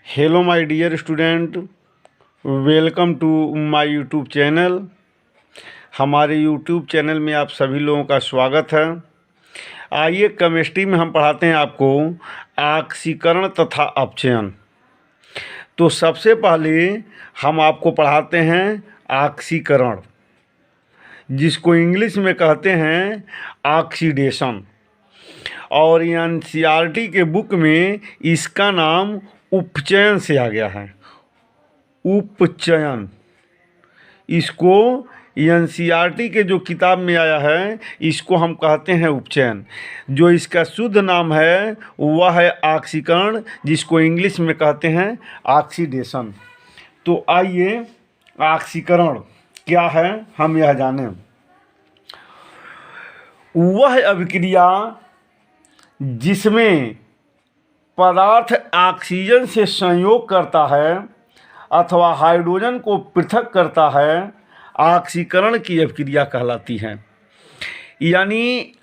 Hello my dear student, welcome to my YouTube channel. हमारे YouTube channel में आप सभी लोगों का स्वागत है। आइए, केमिस्ट्री में हम पढ़ाते हैं आपको ऑक्सीकरण तथा अपचयन। तो सबसे पहले हम आपको पढ़ाते हैं ऑक्सीकरण, जिसको इंग्लिश में कहते हैं ऑक्सीडेशन। और एनसीईआरटी के बुक में इसका नाम उपचयन से आ गया है। उपचयन, इसको एनसीईआरटी के जो किताब में आया है, इसको हम कहते हैं उपचयन। जो इसका शुद्ध नाम है वह है ऑक्सीकरण, जिसको इंग्लिश में कहते हैं ऑक्सीडेशन। तो आइए, ऑक्सीकरण क्या है हम यह जानें। वह अभिक्रिया जिसमें पदार्थ ऑक्सीजन से संयोग करता है अथवा हाइड्रोजन को पृथक करता है, ऑक्सीकरण की अभिक्रिया कहलाती है। यानी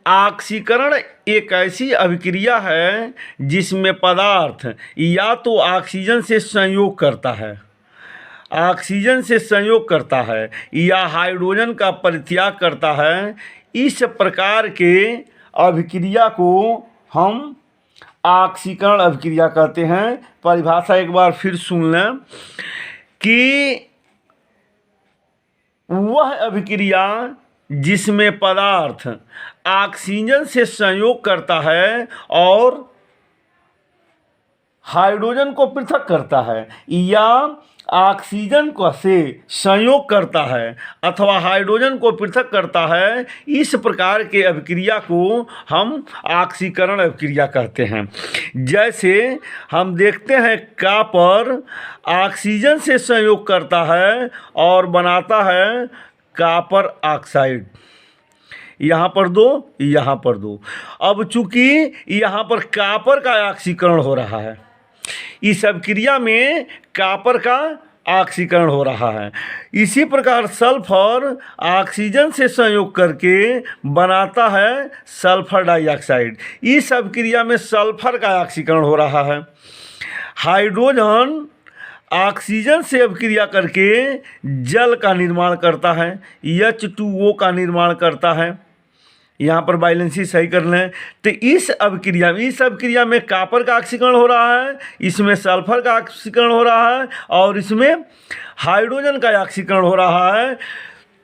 ऑक्सीकरण एक ऐसी अभिक्रिया है जिसमें पदार्थ या तो ऑक्सीजन से संयोग करता है, ऑक्सीजन से संयोग करता है, या हाइड्रोजन का परित्याग करता है। इस प्रकार के अभिक्रिया को हम ऑक्सीकरण अभिक्रिया कहते हैं। परिभाषा एक बार फिर सुन लें कि वह अभिक्रिया जिसमें पदार्थ ऑक्सीजन से संयोग करता है और हाइड्रोजन को पृथक करता है, या ऑक्सीजन को से संयोग करता है अथवा हाइड्रोजन को पृथक करता है, इस प्रकार के अभिक्रिया को हम ऑक्सीकरण अभिक्रिया कहते हैं। जैसे हम देखते हैं, कॉपर ऑक्सीजन से संयोग करता है और बनाता है कॉपर ऑक्साइड। यहाँ पर दो, यहाँ पर दो। अब चूंकि यहाँ पर कॉपर का ऑक्सीकरण हो रहा है, इस अभिक्रिया में कॉपर का ऑक्सीकरण हो रहा है। इसी प्रकार सल्फर ऑक्सीजन से संयोग करके बनाता है सल्फर डाइऑक्साइड। इस अभिक्रिया में सल्फर का ऑक्सीकरण हो रहा है। हाइड्रोजन ऑक्सीजन से अभिक्रिया करके जल का निर्माण करता है, H2O का निर्माण करता है। यहाँ पर बैलेंसी सही कर लें। तो इस अभिक्रिया में कॉपर का ऑक्सीकरण हो रहा है, इसमें सल्फर का ऑक्सीकरण हो रहा है और इसमें हाइड्रोजन का ऑक्सीकरण हो रहा है।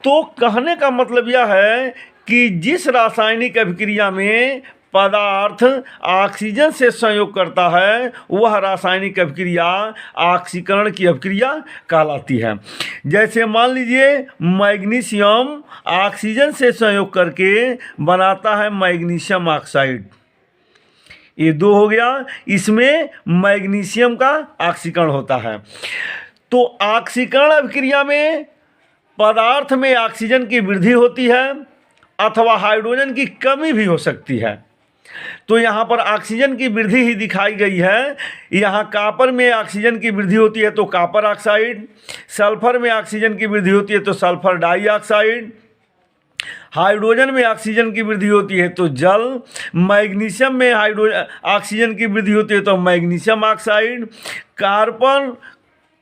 तो कहने का मतलब यह है कि जिस रासायनिक अभिक्रिया में पदार्थ ऑक्सीजन से संयोग करता है, वह रासायनिक अभिक्रिया ऑक्सीकरण की अभिक्रिया कहलाती है। जैसे मान लीजिए, मैग्नीशियम ऑक्सीजन से संयोग करके बनाता है मैग्नीशियम ऑक्साइड। ये दो हो गया, इसमें मैग्नीशियम का ऑक्सीकरण होता है। तो ऑक्सीकरण अभिक्रिया में पदार्थ में ऑक्सीजन की वृद्धि होती है अथवा हाइड्रोजन की कमी भी हो सकती है। तो यहाँ पर ऑक्सीजन की वृद्धि ही दिखाई गई है। यहाँ कॉपर में ऑक्सीजन की वृद्धि होती है तो कॉपर ऑक्साइड, सल्फर में ऑक्सीजन की वृद्धि होती है तो सल्फर डाइऑक्साइड, हाइड्रोजन में ऑक्सीजन की वृद्धि होती है तो जल, मैग्नीशियम में ऑक्सीजन की वृद्धि होती है तो मैग्नीशियम ऑक्साइड,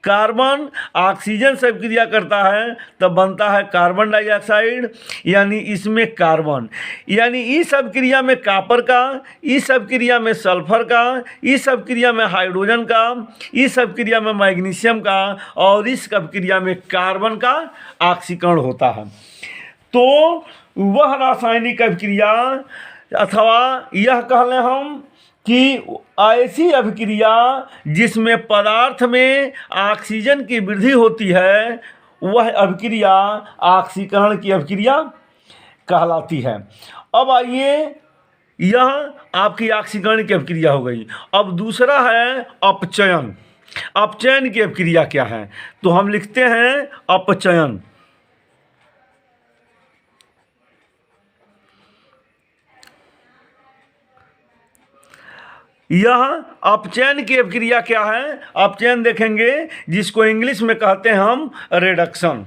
कार्बन ऑक्सीजन से क्रिया करता है तब बनता है कार्बन डाइऑक्साइड। यानी इसमें कार्बन, यानी इस अभिक्रिया में कॉपर का, इस अभिक्रिया में सल्फर का, इस अभिक्रिया में हाइड्रोजन का, इस अभिक्रिया में मैग्नीशियम का और इस अभिक्रिया में कार्बन का ऑक्सीकरण होता है। तो वह रासायनिक अभिक्रिया अथवा यह कह लें हम कि ऐसी अभिक्रिया जिसमें पदार्थ में ऑक्सीजन की वृद्धि होती है, वह अभिक्रिया ऑक्सीकरण की अभिक्रिया कहलाती है। अब आइए, यह आपकी ऑक्सीकरण की अभिक्रिया हो गई। अब दूसरा है अपचयन। अपचयन की अभिक्रिया क्या है? तो हम लिखते हैं अपचयन। यह अपचयन की अभिक्रिया क्या है? अपचयन देखेंगे, जिसको इंग्लिश में कहते हैं हम रिडक्शन।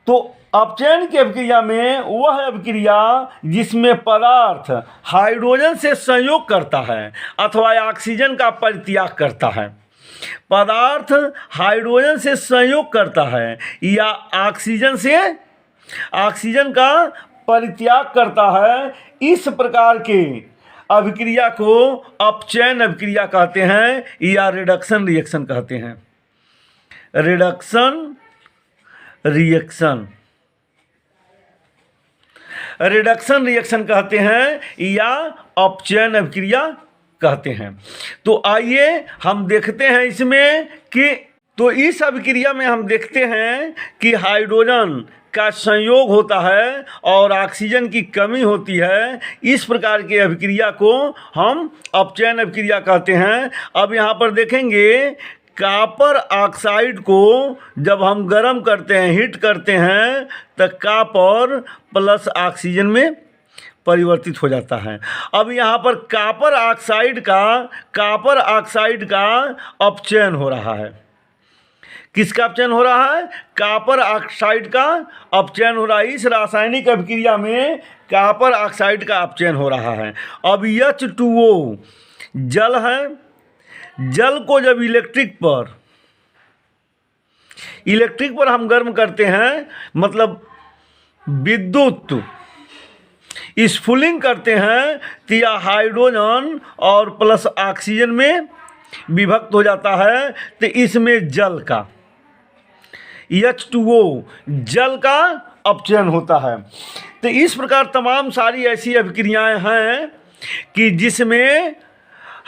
तो अपचयन की अभिक्रिया में वह अभिक्रिया जिसमें पदार्थ हाइड्रोजन से संयोग करता है अथवा ऑक्सीजन का परित्याग करता है। पदार्थ हाइड्रोजन से संयोग करता है या ऑक्सीजन का परित्याग करता है, इस प्रकार के अभिक्रिया को अपचयन अभिक्रिया कहते हैं या रिडक्शन रिएक्शन कहते हैं। रिडक्शन रिएक्शन कहते हैं या अपचयन अभिक्रिया कहते हैं। तो आइए हम देखते हैं इसमें कि इस अभिक्रिया में हम देखते हैं कि हाइड्रोजन का संयोग होता है और ऑक्सीजन की कमी होती है। इस प्रकार की अभिक्रिया को हम अपचयन अभिक्रिया कहते हैं। अब यहाँ पर देखेंगे, कॉपर ऑक्साइड को जब हम गर्म करते हैं, हीट करते हैं, तो कॉपर प्लस ऑक्सीजन में परिवर्तित हो जाता है। अब यहाँ पर कॉपर ऑक्साइड का अपचयन हो रहा है। किसका अपचयन हो रहा है? कॉपर ऑक्साइड का अपचयन हो रहा है। इस रासायनिक अभिक्रिया में कॉपर ऑक्साइड का अपचयन हो रहा है। अब H2O जल है। जल को जब इलेक्ट्रिक पर हम गर्म करते हैं, मतलब विद्युत स्फुलिंग करते हैं, तो यह हाइड्रोजन और प्लस ऑक्सीजन में विभक्त हो जाता है। तो इसमें जल का H2O जल का अपचयन होता है। तो इस प्रकार तमाम सारी ऐसी अभिक्रियाएं हैं कि जिसमें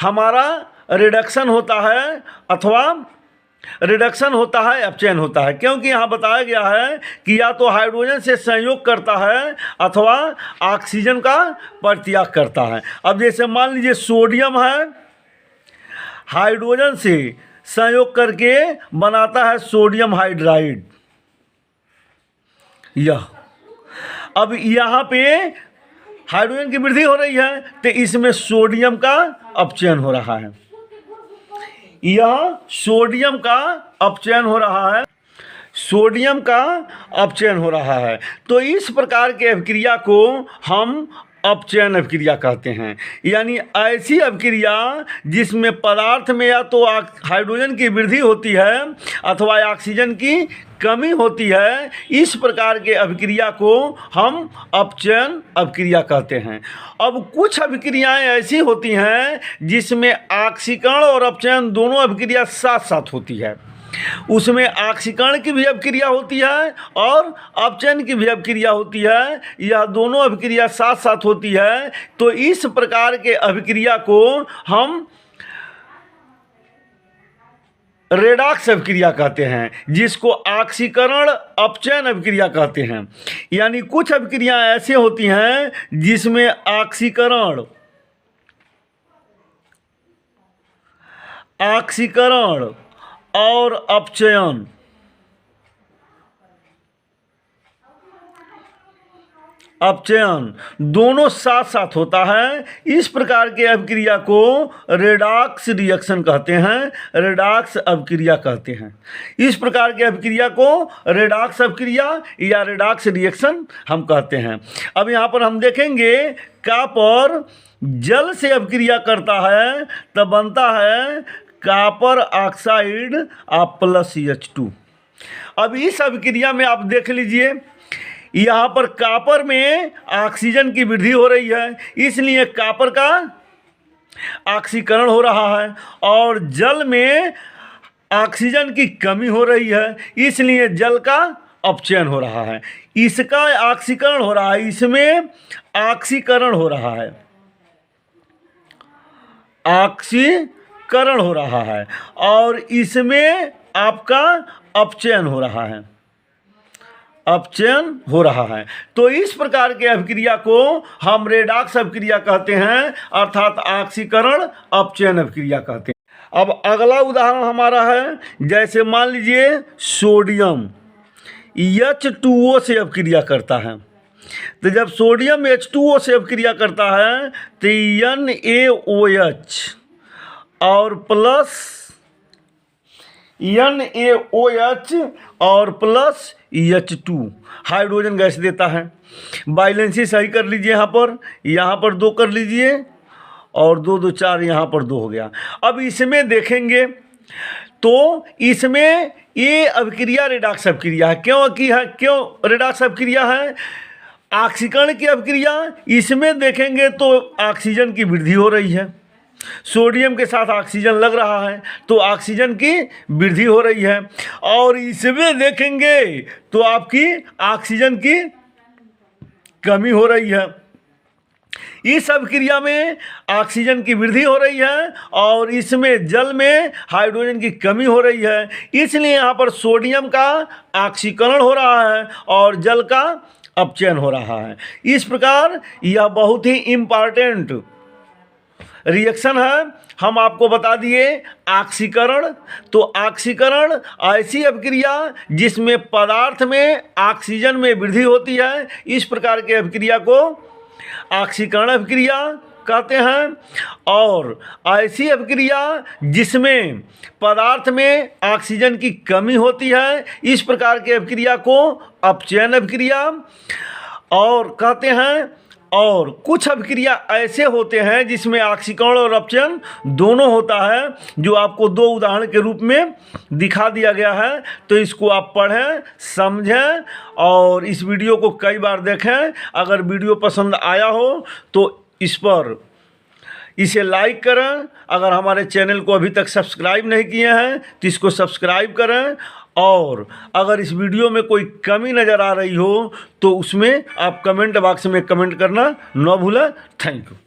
हमारा रिडक्शन होता है अथवा रिडक्शन होता है, अपचयन होता है। क्योंकि यहाँ बताया गया है कि या तो हाइड्रोजन से संयोग करता है अथवा ऑक्सीजन का परित्याग करता है। अब जैसे मान लीजिए सोडियम है, हाइड्रोजन से संयोग करके बनाता है सोडियम हाइड्राइड। अब यहाँ पे हाइड्रोजन की वृद्धि हो रही है, तो इसमें सोडियम का अपचयन हो रहा है। यह सोडियम का अपचयन हो रहा है। तो इस प्रकार के अभिक्रिया को हम अपचयन अभिक्रिया कहते हैं। यानी ऐसी अभिक्रिया जिसमें पदार्थ में या तो हाइड्रोजन की वृद्धि होती है अथवा ऑक्सीजन की कमी होती है, इस प्रकार के अभिक्रिया को हम अपचयन अभिक्रिया कहते हैं। अब कुछ अभिक्रियाएं ऐसी होती हैं जिसमें ऑक्सीकरण और अपचयन दोनों अभिक्रिया साथ साथ होती है। उसमें ऑक्सीकरण की भी अभिक्रिया होती है और अपचयन की भी अभिक्रिया होती है। यह दोनों अभिक्रिया साथ साथ होती है। तो इस प्रकार के अभिक्रिया को हम रेडॉक्स अभिक्रिया कहते हैं, जिसको ऑक्सीकरण अपचयन अभिक्रिया कहते हैं। यानी कुछ अभिक्रियाएं ऐसी होती हैं जिसमें ऑक्सीकरण और अपचयन दोनों साथ साथ होता है। इस प्रकार के अभिक्रिया को रेडॉक्स रिएक्शन कहते हैं, रेडॉक्स अभिक्रिया कहते हैं। इस प्रकार के अभिक्रिया को रेडॉक्स अभिक्रिया या रेडॉक्स रिएक्शन हम कहते हैं। अब यहाँ पर हम देखेंगे, कॉपर जल से अभिक्रिया करता है तो बनता है कॉपर ऑक्साइड प्लस H2। अब इस अभिक्रिया में आप देख लीजिए, यहाँ पर कॉपर में ऑक्सीजन की वृद्धि हो रही है, इसलिए कॉपर का ऑक्सीकरण हो रहा है, और जल में ऑक्सीजन की कमी हो रही है, इसलिए जल का अपचयन हो रहा है। इसका ऑक्सीकरण हो रहा है, इसमें ऑक्सीकरण हो रहा है, ऑक्सीकरण हो रहा है, और इसमें आपका अपचयन हो रहा है, अपचयन हो रहा है। तो इस प्रकार के अभिक्रिया को हम रेडॉक्स अभिक्रिया कहते हैं, अर्थात ऑक्सीकरण अपचयन अभिक्रिया कहते हैं। अब अगला उदाहरण हमारा है, जैसे मान लीजिए सोडियम H2O से अभिक्रिया करता है। तो जब सोडियम H2O से अभिक्रिया करता है तो NaOH और प्लस NaOH और प्लस H2 हाइड्रोजन गैस देता है। बैलेंसी सही कर लीजिए, यहाँ पर 2 कर लीजिए और 2 2 4, यहाँ पर 2 हो गया। अब इसमें देखेंगे तो इसमें ये अभिक्रिया रेडॉक्स अभिक्रिया है। क्यों रेडॉक्स अभिक्रिया है? ऑक्सीकरण की अभिक्रिया। इसमें देखेंगे तो ऑक्सीजन की वृद्धि हो रही है, सोडियम के साथ ऑक्सीजन लग रहा है तो ऑक्सीजन की वृद्धि हो रही है। और इसमें देखेंगे तो आपकी ऑक्सीजन की कमी हो रही है। इस अभिक्रिया में ऑक्सीजन की वृद्धि हो रही है और इसमें जल में हाइड्रोजन की कमी हो रही है। इसलिए यहाँ पर सोडियम का ऑक्सीकरण हो रहा है और जल का अपचयन हो रहा है। इस प्रकार यह बहुत ही इम्पॉर्टेंट रिएक्शन है। हम आपको बता दिए ऑक्सीकरण। तो ऑक्सीकरण ऐसी अभिक्रिया जिसमें पदार्थ में ऑक्सीजन में वृद्धि होती है, इस प्रकार के अभिक्रिया को ऑक्सीकरण अभिक्रिया कहते हैं। और ऐसी अभिक्रिया जिसमें पदार्थ में ऑक्सीजन की कमी होती है, इस प्रकार के अभिक्रिया को अपचयन अभिक्रिया और कहते हैं। और कुछ अभिक्रिया ऐसे होते हैं जिसमें ऑक्सीकरण और अपचयन दोनों होता है, जो आपको 2 उदाहरण के रूप में दिखा दिया गया है। तो इसको आप पढ़ें, समझें और इस वीडियो को कई बार देखें। अगर वीडियो पसंद आया हो तो इसे लाइक करें। अगर हमारे चैनल को अभी तक सब्सक्राइब नहीं किए हैं तो इसको सब्सक्राइब करें। और अगर इस वीडियो में कोई कमी नज़र आ रही हो तो उसमें आप कमेंट बॉक्स में कमेंट करना न भूलें। Thank you.